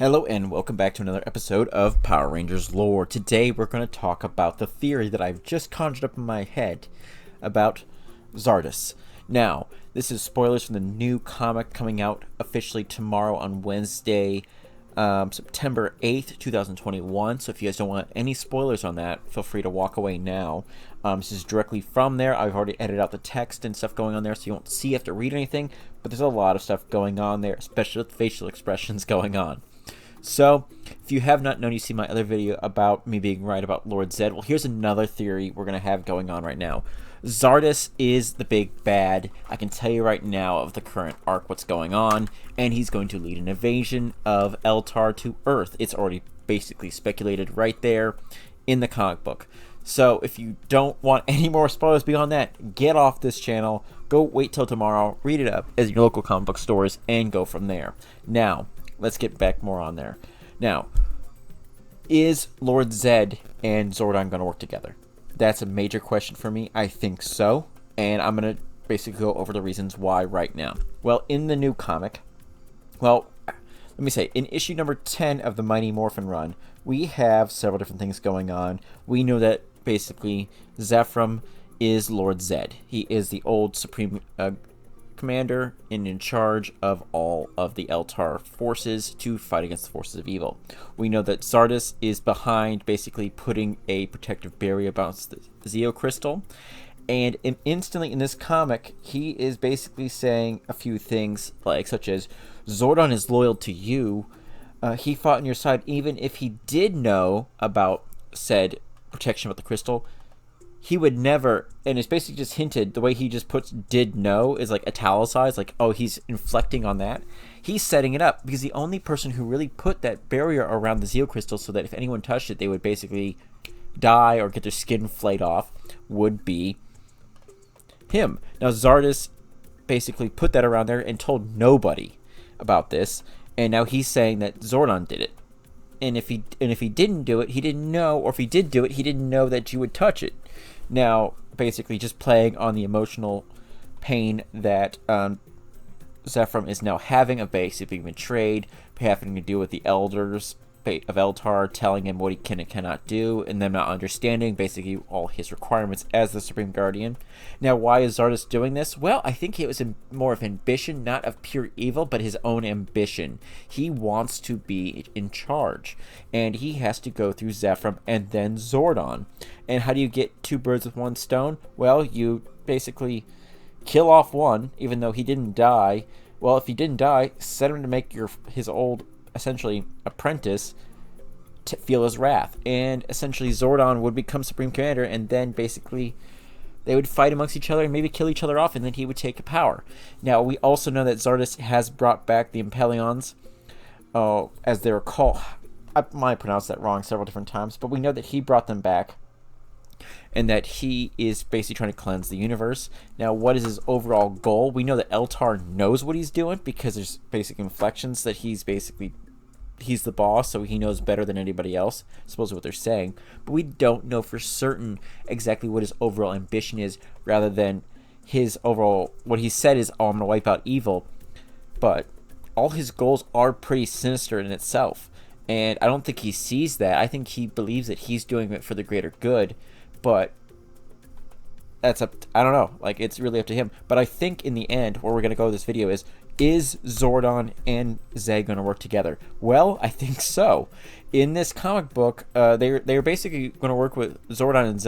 Hello and welcome back to another episode of Power Rangers Lore. Today we're going to talk about the theory that I've just conjured up in my head about Zardon. Now, this is spoilers from the new comic coming out officially tomorrow on Wednesday, September 8th, 2021. So if you guys don't want any spoilers on that, feel free to walk away now. This is directly from there. I've already edited out the text and stuff going on there, so you won't see, have to read anything. But there's a lot of stuff going on there, especially with facial expressions going on. So, if you have not known, you see my other video about me being right about Lord Zedd. Well, here's another theory we're going to have going on right now. Zardon is the big bad. I can tell you right now of the current arc what's going on, and he's going to lead an invasion of Eltar to Earth. It's already basically speculated right there in the comic book. So, if you don't want any more spoilers beyond that, get off this channel, go wait till tomorrow, read it up at your local comic book stores, and go from there. Now, let's get back more on there. Now, is Lord Zedd and Zordon going to work together? That's a major question for me. I think so. And I'm going to basically go over the reasons why right now. Well, in the new comic, let me say, in issue number 10 of the Mighty Morphin run, we have several different things going on. We know that basically Zefram is Lord Zedd. He is the old supreme commander and in charge of all of the Eltar forces to fight against the forces of evil. We know that Zardon is behind basically putting a protective barrier about the Zeo crystal, and instantly in this comic he is basically saying a few things like such as Zordon is loyal to you, he fought on your side even if he did know about said protection with the crystal. He would never, and it's basically just hinted, the way he just puts did know is like italicized, like, oh, he's inflecting on that. He's setting it up because the only person who really put that barrier around the Zeo crystal so that if anyone touched it, they would basically die or get their skin flayed off would be him. Now, Zardon basically put that around there and told nobody about this, and now he's saying that Zordon did it. And if he didn't do it, he didn't know, or if he did do it, he didn't know that you would touch it. Now, basically just playing on the emotional pain that Zefram is now having of basically being betrayed, having to deal with the elders of Eltar telling him what he can and cannot do, and them not understanding basically all his requirements as the Supreme Guardian. Now, why is Zardon doing this? Well, I think it was more of ambition, not of pure evil, but his own ambition. He wants to be in charge, and he has to go through Zefram and then Zordon. And how do you get two birds with one stone? Well, you basically kill off one, even though he didn't die. Well, if he didn't die, set him to make his old essentially apprentice to feel his wrath, and essentially Zordon would become Supreme Commander, and then basically they would fight amongst each other and maybe kill each other off, and then he would take power. Now, we also know that Zardon has brought back the Impelions, as they were called. I might pronounce that wrong several different times, but we know that he brought them back, and that he is basically trying to cleanse the universe. Now, what is his overall goal? We know that Eltar knows what he's doing because there's basic inflections that he's the boss, so he knows better than anybody else, I suppose is what they're saying. But we don't know for certain exactly what his overall ambition is, rather than his overall, what he said is, oh, I'm going to wipe out evil. But all his goals are pretty sinister in itself. And I don't think he sees that. I think he believes that he's doing it for the greater good. But that's up to, I don't know, like, it's really up to him. But I think in the end, where we're going to go with this video is Zordon and Zedd going to work together? Well, I think so. In this comic book, they're basically going to work with Zordon and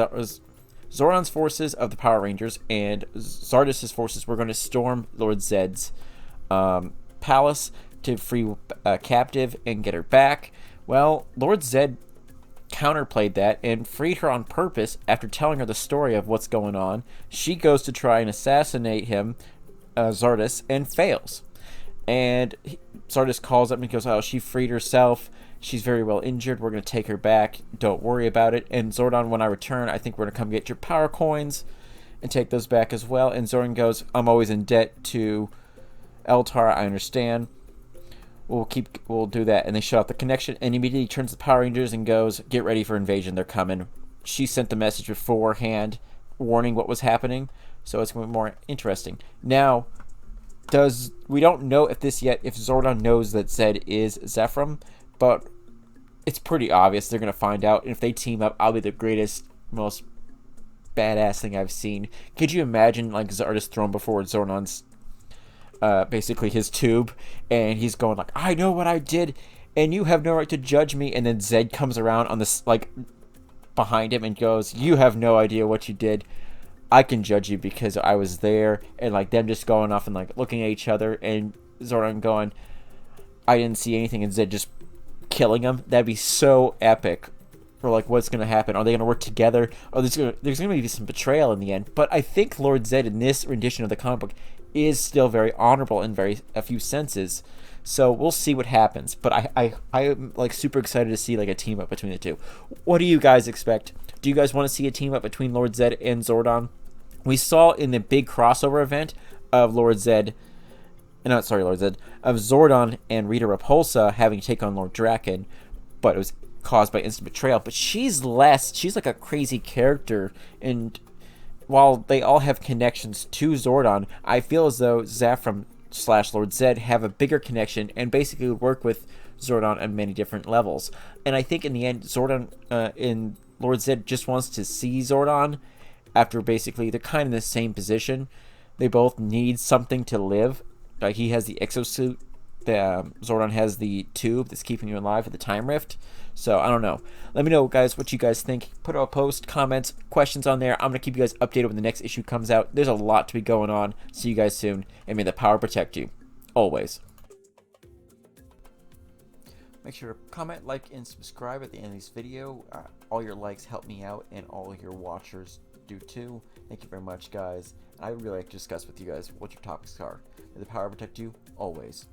Zordon's forces of the Power Rangers, and Zardon's forces were going to storm Lord Zedd's palace to free a captive and get her back. Well, Lord Zedd counterplayed that and freed her on purpose after telling her the story of what's going on. She goes to try and assassinate him, Zardon, and fails. And Zardon calls up and goes, oh, she freed herself. She's very well injured. We're going to take her back. Don't worry about it. And Zordon, when I return, I think we're going to come get your power coins and take those back as well. And Zordon goes, I'm always in debt to Eltar. I understand. We'll do that. And they shut off the connection, and immediately turns to the Power Rangers and goes, get ready for invasion. They're coming. She sent the message beforehand warning what was happening, so it's going to be more interesting. Now, we don't know if Zordon knows that Zedd is Zefram, but it's pretty obvious they're gonna find out. And if they team up, I'll be the greatest, most badass thing I've seen. Could you imagine like Zardoz thrown before Zordon's basically his tube, and he's going like, I know what I did, and you have no right to judge me. And then Zedd comes around on this like behind him and goes, you have no idea what you did. I can judge you because I was there. And like them just going off and like looking at each other, and Zordon going, I didn't see anything, and Zedd just killing him. That'd be so epic. For like what's gonna happen? Are they gonna work together? Or there's gonna be some betrayal in the end. But I think Lord Zedd in this rendition of the comic book is still very honorable in a few senses. So we'll see what happens. But I'm like super excited to see like a team up between the two. What do you guys expect? Do you guys want to see a team up between Lord Zedd and Zordon? We saw in the big crossover event of Lord Zedd, of Zordon and Rita Repulsa having to take on Lord Draken, but it was caused by instant betrayal. But she's like a crazy character, and while they all have connections to Zordon, I feel as though Zaphram / Lord Zedd have a bigger connection and basically work with Zordon on many different levels. And I think in the end, Zordon in Lord Zedd just wants to see Zordon after basically they're kind of in the same position. They both need something to live. Like he has the exosuit, Zordon has the tube that's keeping you alive with the time rift. So I don't know. Let me know, guys, what you guys think. Put a post, comments, questions on there. I'm gonna keep you guys updated when the next issue comes out. There's a lot to be going on. See you guys soon, and may the power protect you always. Make sure to comment, like, and subscribe at the end of this video. All your likes help me out, and all your watchers do too. Thank you very much, guys. I would really like to discuss with you guys what your topics are. May the power protect you always.